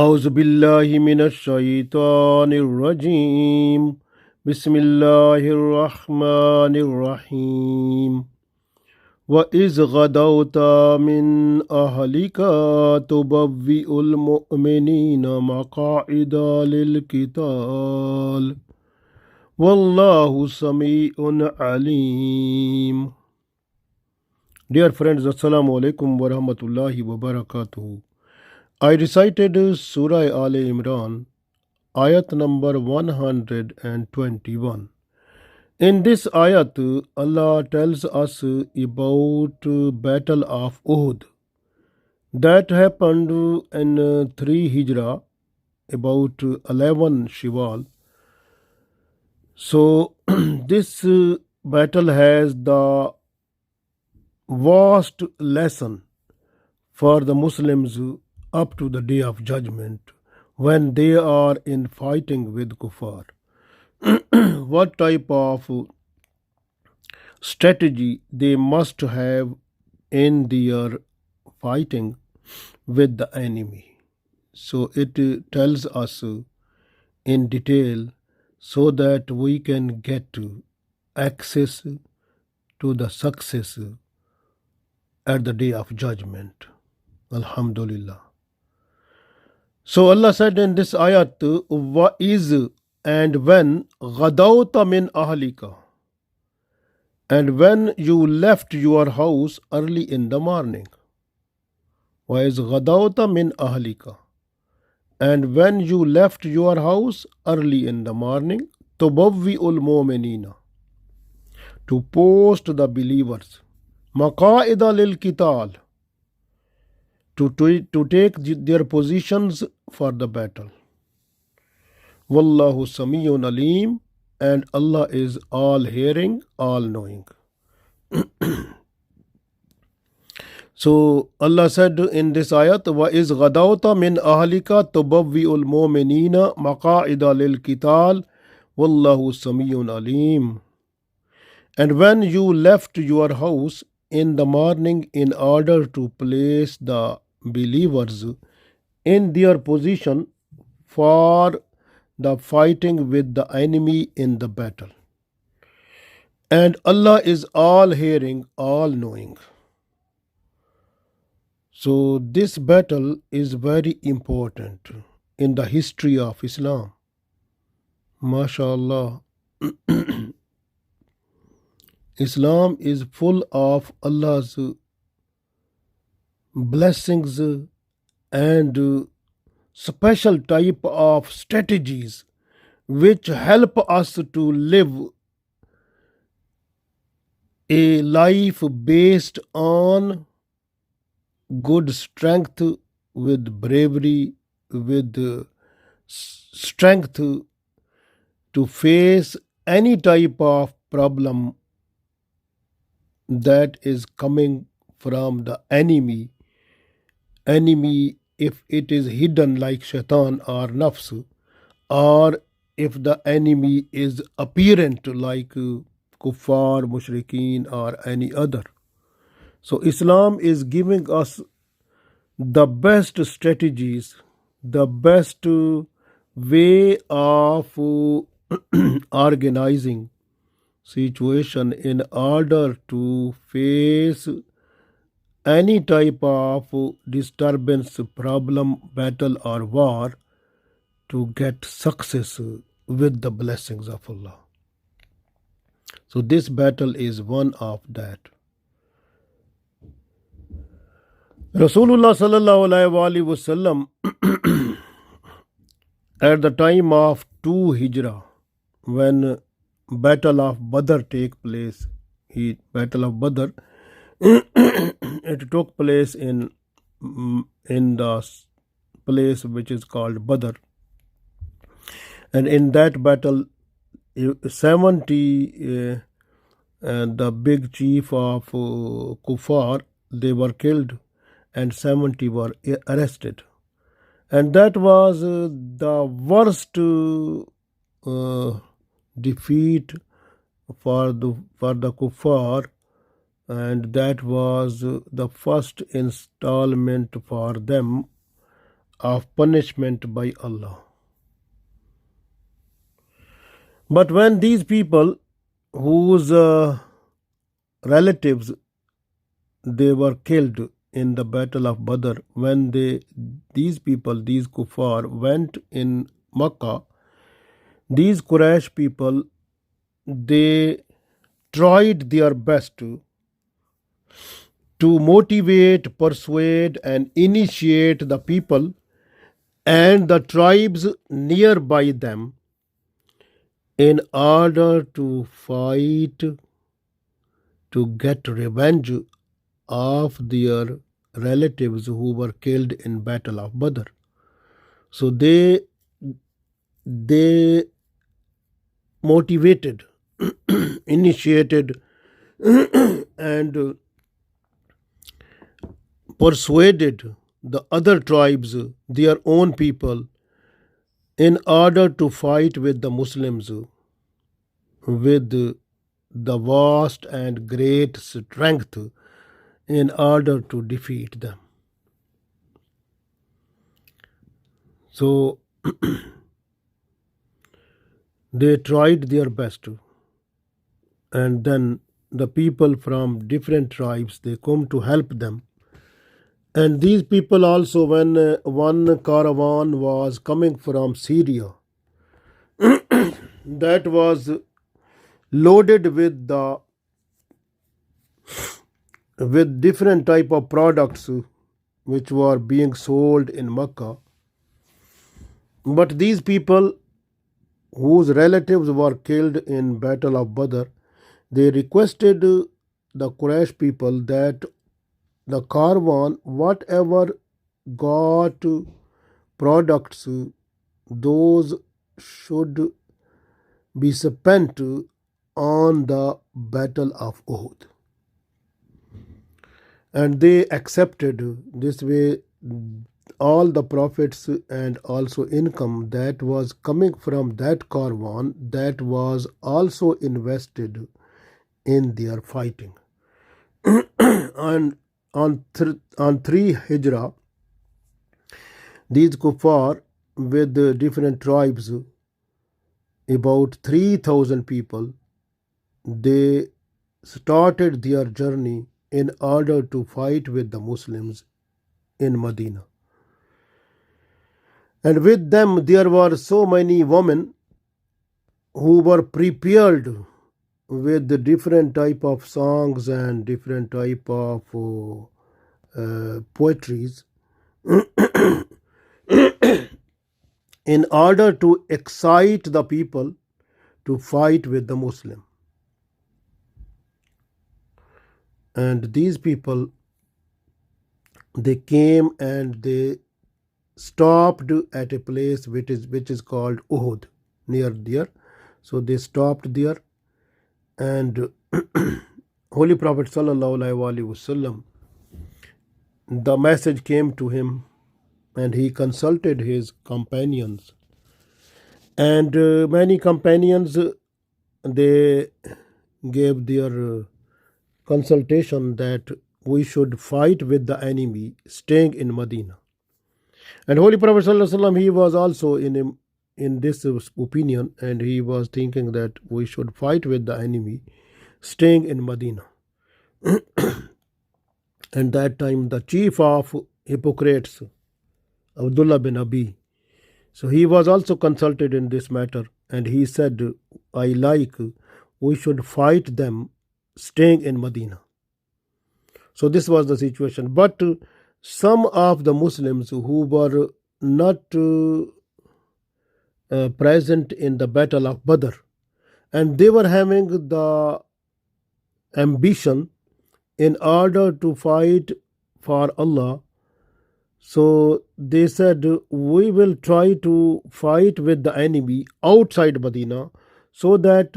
أعوذ بالله من الشيطان الرجيم بسم الله الرحمن الرحيم وإذ غدوت من أهلك تبوئ المؤمنين مقاعد للقتال والله سميع عليم. Dear friends, Assalamu alaikum wa rahmatullahi wa barakatuh. I recited Surah Aal-e-IMRAN, Ayat number 121. In this ayat, Allah tells us about Battle of Uhud that happened in 3 Hijrah, about 11 Shawwal. So this battle has the vast lesson for the Muslims up to the day of judgment when they are in fighting with kuffar. What type of strategy they must have in their fighting with the enemy. So it tells us in detail so that we can get access to the success at the day of judgment. Alhamdulillah. So Allah said in this ayat, وَإِذْ and when غَدَوْتَ مِنْ أَهْلِكَ and when you left your house early in the morning. وَإِذْ غَدَوْتَ مِنْ أَهْلِكَ and when you left your house early in the morning. تُبَوِّئُ الْمُؤْمِنِينَ to post the believers. مَقَاعِدَ لِلْقِتَالِ to take their positions for the battle. Wallahu Samiyun Alim, and Allah is all hearing, all knowing. So Allah said in this ayat, وَإِذْ غَدَوْتَ مِنْ أَهْلِكَ تُبَوِّئُ الْمُؤْمِنِينَ مَقَاعِدَ لِلْقِتَالِ وَاللَّهُ سَمِيعٌ عَلِيمٌ. And when you left your house in the morning in order to place the believers in their position for the fighting with the enemy in the battle. And Allah is all hearing, all knowing. So this battle is very important in the history of Islam. MashaAllah. Islam is full of Allah's blessings and special type of strategies which help us to live a life based on good strength, with bravery, with strength to face any type of problem that is coming from the enemy, if it is hidden like shaitan or nafs, or if the enemy is apparent like kuffar, mushrikeen, or any other. So Islam is giving us the best strategies, the best way of organizing situation in order to face any type of disturbance, problem, battle, or war, to get success with the blessings of Allah. So this battle is one of that. Rasulullah sallallahu alaihi wasallam at the time of 2 Hijrah, when Battle of Badr take place, Battle of Badr, it took place in the place which is called Badr, and in that battle 70 the big chief of kuffar, they were killed and 70 were arrested, and that was the worst defeat for the kuffar, and that was the first installment for them of punishment by Allah. But when these people whose relatives they were killed in the battle of Badr, when these people, these kuffar, went in Makkah, these Quraysh people, they tried their best to motivate, persuade, and initiate the people and the tribes nearby them in order to fight to get revenge of their relatives who were killed in battle of Badr. So they motivated, initiated, and persuaded the other tribes, their own people, in order to fight with the Muslims with the vast and great strength in order to defeat them. So they tried their best, and then the people from different tribes, they come to help them. And these people also, when one caravan was coming from Syria that was loaded with different type of products which were being sold in Makkah, but these people whose relatives were killed in battle of Badr, they requested the Quraysh people that the caravan, whatever got products, those should be spent on the battle of Uhud. And they accepted. This way all the profits and also income that was coming from that caravan, that was also invested in their fighting. And on 3 Hijrah, these kuffar with the different tribes, about 3,000 people, they started their journey in order to fight with the Muslims in Medina. And with them there were so many women who were prepared with the different type of songs and different type of poetries in order to excite the people to fight with the Muslim. And these people, they came and they stopped at a place which is called Uhud, near there. So they stopped there, and Holy Prophet ﷺ, the message came to him, and he consulted his companions. And many companions, they gave their consultation that we should fight with the enemy staying in Medina. And Holy Prophet ﷺ, he was also in this opinion, and he was thinking that we should fight with the enemy staying in Medina. And that time the chief of hypocrites, Abdullah bin Abi, so he was also consulted in this matter, and he said, we should fight them staying in Medina. So this was the situation. But some of the Muslims who were not present in the battle of Badr, and they were having the ambition in order to fight for Allah, so they said, we will try to fight with the enemy outside Medina, so that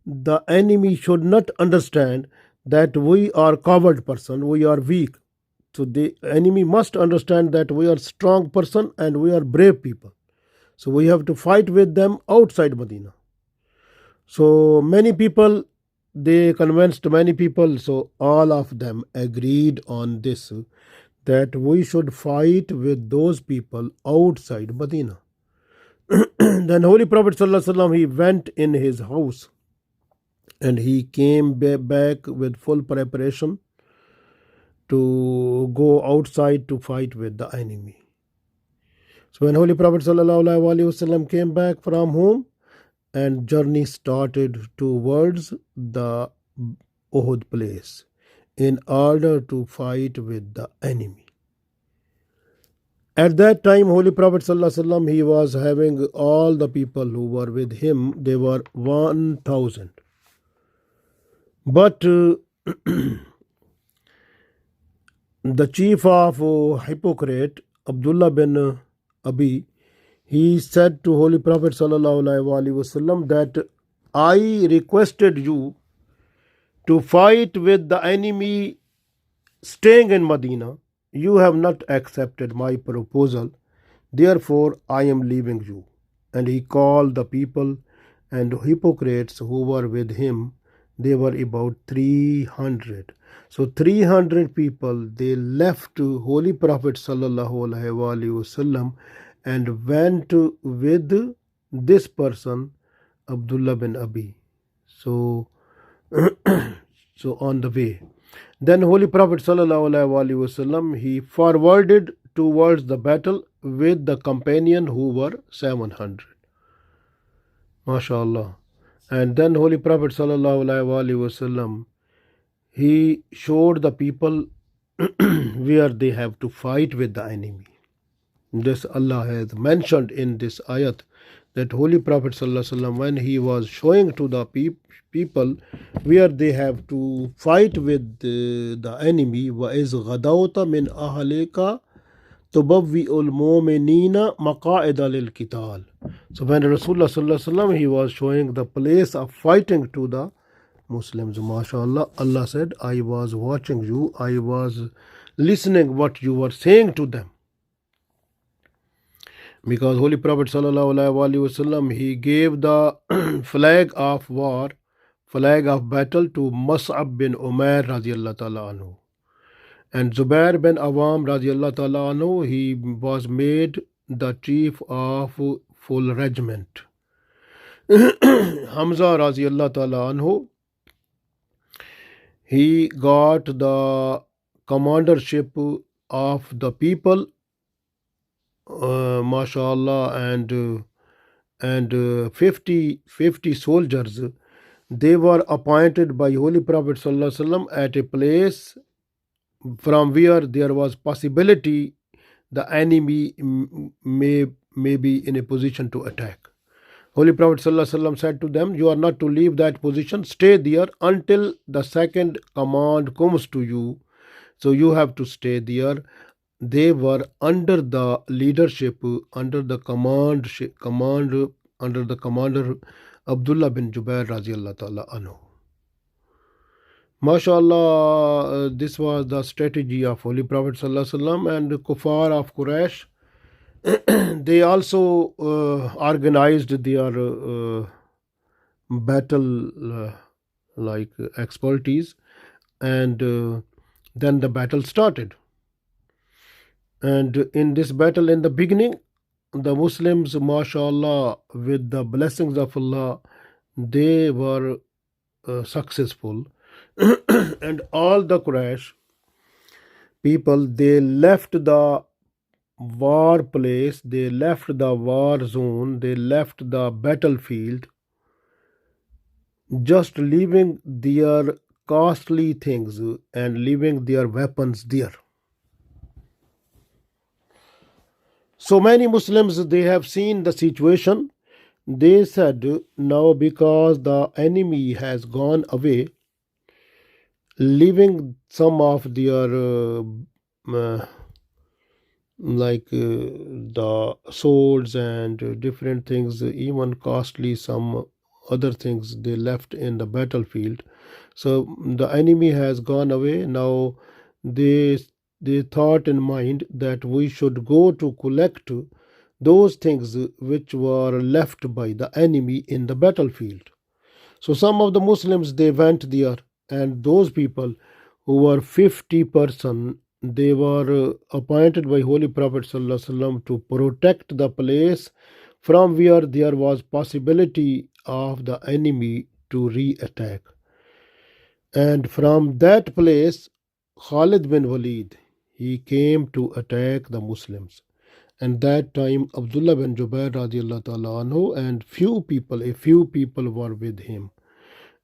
the enemy should not understand that we are coward person, we are weak. So the enemy must understand that we are strong person and we are brave people. So we have to fight with them outside Medina. So many people, they convinced many people, so all of them agreed on this, that we should fight with those people outside Medina. Then Holy Prophet ﷺ, he went in his house and he came back with full preparation to go outside to fight with the enemy. So when Holy Prophet ﷺ came back from home, and journey started towards the Uhud place in order to fight with the enemy. At that time, Holy Prophet ﷺ, he was having all the people who were with him, they were 1,000. But the chief of hypocrite, Abdullah bin Abi, he said to Holy Prophet ﷺ that I requested you to fight with the enemy staying in Medina. You have not accepted my proposal. Therefore, I am leaving you. And he called the people and hypocrites who were with him. They were about 300. So 300 people, they left Holy Prophet ﷺ and went with this person, Abdullah bin Abi. So on the way. Then Holy Prophet ﷺ, he forwarded towards the battle with the companion who were 700. MashaAllah. And then Holy Prophet ﷺ, he showed the people where they have to fight with the enemy. This Allah has mentioned in this ayat that Holy Prophet ﷺ, when he was showing to the people where they have to fight with the enemy, وَإِذْ غَدَوْتَ مِنْ أَهْلِكَ تُبَوِّئُ الْمُؤْمِنِينَ مَقَاعِدَ لِلْقِتَالِ. So when Rasulullah ﷺ, he was showing the place of fighting to the Muslims, mashallah, Allah said, I was watching you, I was listening what you were saying to them. Because Holy Prophet ﷺ, he gave the flag of war, flag of battle to Mus'ab bin Umair radiallahu ta'ala anhu. And Zubair bin Awam radiallahu ta'ala anhu, he was made the chief of full regiment. Hamza radiallahu ta'ala anhu, he got the commandership of the people, mashallah, and 50 soldiers, they were appointed by Holy Prophet ﷺ at a place from where there was possibility the enemy may be in a position to attack. Holy Prophet ﷺ said to them, you are not to leave that position, stay there until the second command comes to you. So you have to stay there. They were under the leadership, under the under the commander Abdullah bin Jubair radiallahu ta'ala anhu. MashaAllah, this was the strategy of Holy Prophet sallallahu alaihi wasallam. And Kuffar of Quraysh, they also organized their battle like expertise, and then the battle started. And in this battle, in the beginning, the Muslims, mashallah, with the blessings of Allah, they were successful. And all the Quraysh people, they left the war place, they left the war zone, they left the battlefield, just leaving their costly things and leaving their weapons there. So many Muslims, they have seen the situation. They said, now because the enemy has gone away, leaving some of their the swords and different things, even costly, some other things they left in the battlefield. So the enemy has gone away. Now they thought in mind that we should go to collect those things which were left by the enemy in the battlefield. So some of the Muslims, they went there, and those people who were 50 person, they were appointed by Holy Prophet ﷺ to protect the place from where there was possibility of the enemy to re-attack. And from that place, Khalid bin Walid, he came to attack the Muslims. And that time, Abdullah bin Jubair radiallahu ta'ala anhu and a few people were with him.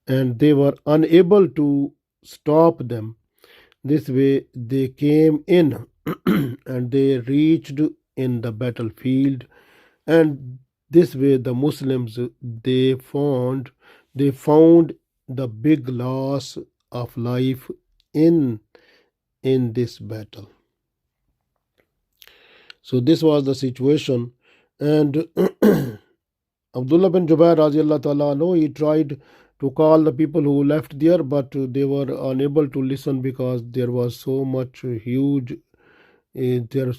And they were unable to stop them. This way, they came in and they reached in the battlefield. And this way, the Muslims they found the big loss of life in this battle. So this was the situation, and Abdullah bin Jubair radiallahu ta'ala anhu, he tried to call the people who left there, but they were unable to listen because there was so much huge their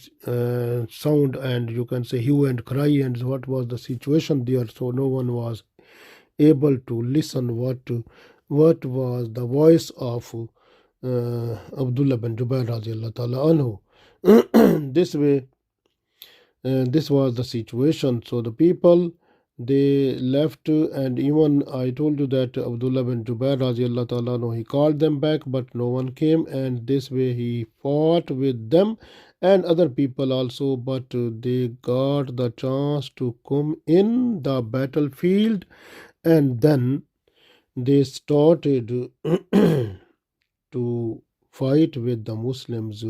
sound, and you can say hue and cry, and what was the situation there. So no one was able to listen what was the voice of Abdullah bin Jubair radiallahu ta'ala anhu. This way, this was the situation. So the people, they left, and even I told you that Abdullah bin Jubair radiallahu ta'ala anhu, he called them back, but no one came, and this way he fought with them and other people also, but they got the chance to come in the battlefield, and then they started to fight with the Muslims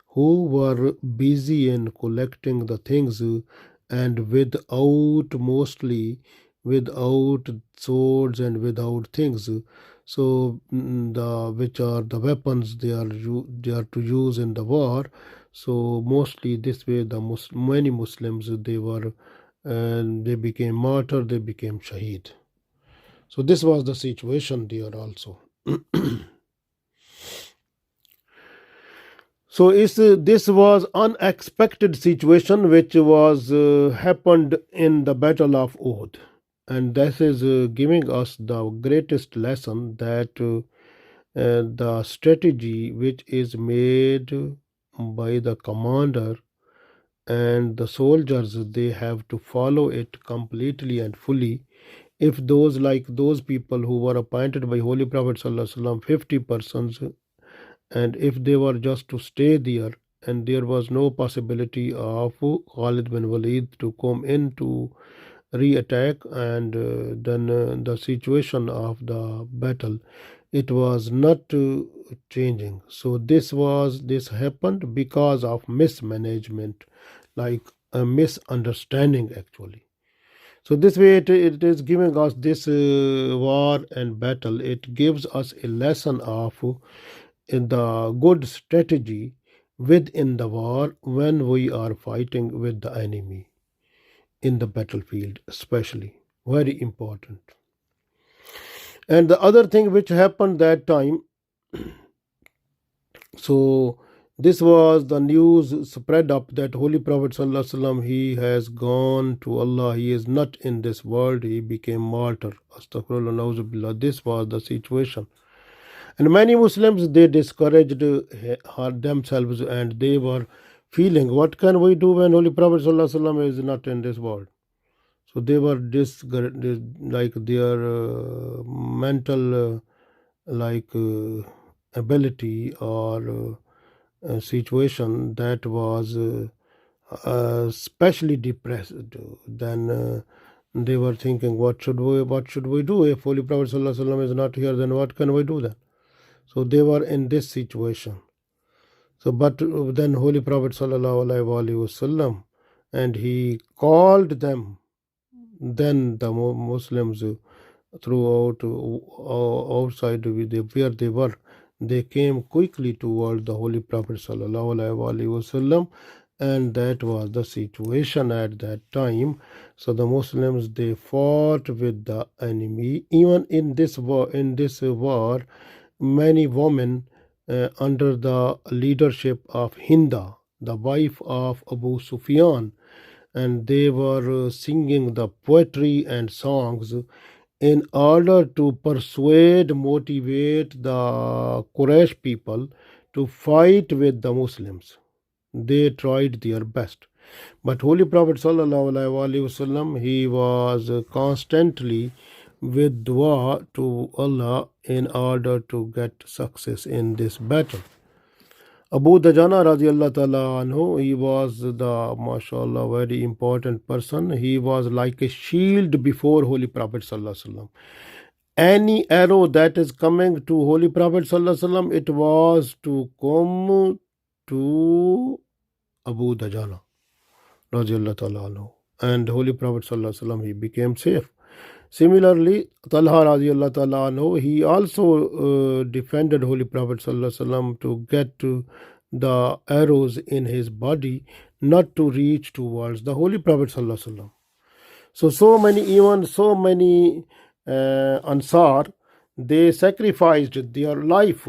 who were busy in collecting the things, and without swords and without things. So the which are the weapons they are to use in the war. So mostly this way many Muslims they became martyr, they became shaheed. So this was the situation there also. So this was unexpected situation which was happened in the Battle of Uhud, and this is giving us the greatest lesson that the strategy which is made by the commander and the soldiers, they have to follow it completely and fully. If those people who were appointed by Holy Prophet ﷺ, 50 persons, and if they were just to stay there, and there was no possibility of Khalid bin Walid to come in to re-attack, and then the situation of the battle, it was not changing. So this happened because of mismanagement, like a misunderstanding actually. So this way it is giving us this war and battle. It gives us a lesson of the good strategy within the war when we are fighting with the enemy in the battlefield, especially very important. And the other thing which happened that time, so this was the news spread up that Holy Prophet ﷺ, he has gone to Allah, he is not in this world, he became martyr. Astaghfirullah, na'uzubillah. This was the situation. And many Muslims, they discouraged themselves, and they were feeling, what can we do when Holy Prophet ﷺ is not in this world? So they were like their mental ability or situation that was especially depressed. Then they were thinking, what should we do if Holy Prophet ﷺ is not here? Then what can we do then? So they were in this situation. So but then Holy Prophet ﷺ, and he called them. Then the Muslims throughout outside where they were, they came quickly toward the Holy Prophet ﷺ, and that was the situation at that time. So the Muslims, they fought with the enemy. Even in this war, many women under the leadership of Hinda, the wife of Abu Sufyan, and they were singing the poetry and songs in order to motivate the Quraysh people to fight with the Muslims. They tried their best. But Holy Prophet sallallahu alaihi wasallam, he was constantly with dua to Allah in order to get success in this battle. Abu Dajana radiallahu ta'ala anhu, he was the, mashallah, very important person. He was like a shield before Holy Prophet sallallahu alaihi wasallam. Any arrow that is coming to Holy Prophet sallallahu alaihi wasallam, it was to come to Abu Dajana radiallahu ta'ala anhu. And Holy Prophet sallallahu alaihi wasallam, he became safe. Similarly, Talha radiallahu ta'ala anhu, he also defended Holy Prophet sallallahu alaihi wasallam to get the arrows in his body not to reach towards the Holy Prophet sallallahu alaihi wasallam. So many Ansar, they sacrificed their life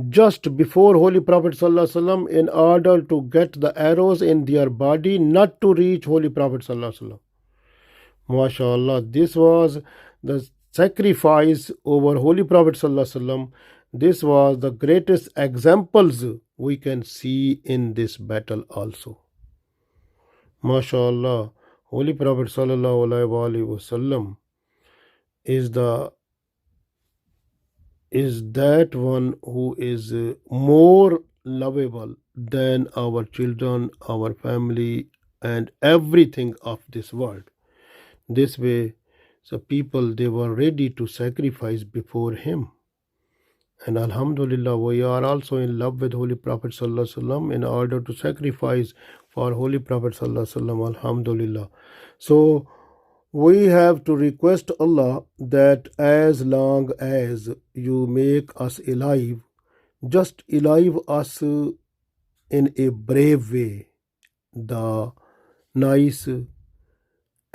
just before Holy Prophet sallallahu alaihi wasallam in order to get the arrows in their body not to reach Holy Prophet sallallahu alaihi wasallam. MashaAllah, this was the sacrifice over Holy Prophet sallallahu alaihi wasallam. This was the greatest examples we can see in this battle also. MashaAllah, Holy Prophet sallallahu alaihi wasallam is that one who is more lovable than our children, our family, and everything of this world. This way, so people, they were ready to sacrifice before him. And Alhamdulillah, we are also in love with Holy Prophet sallallahu alaihi wasallam in order to sacrifice for Holy Prophet sallallahu alaihi wasallam. Alhamdulillah. So we have to request Allah that as long as you make us alive, just alive us in a brave way, the nice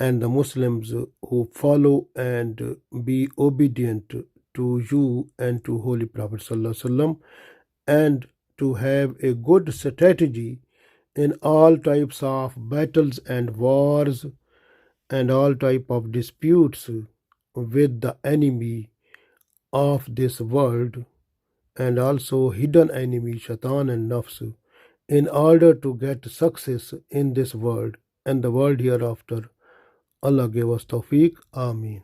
and the Muslims who follow and be obedient to you and to Holy Prophet sallallahu alaihi wasallam, and to have a good strategy in all types of battles and wars and all type of disputes with the enemy of this world, and also hidden enemy shaitan and nafs, in order to get success in this world and the world hereafter. Allah give us tawfiq. Ameen.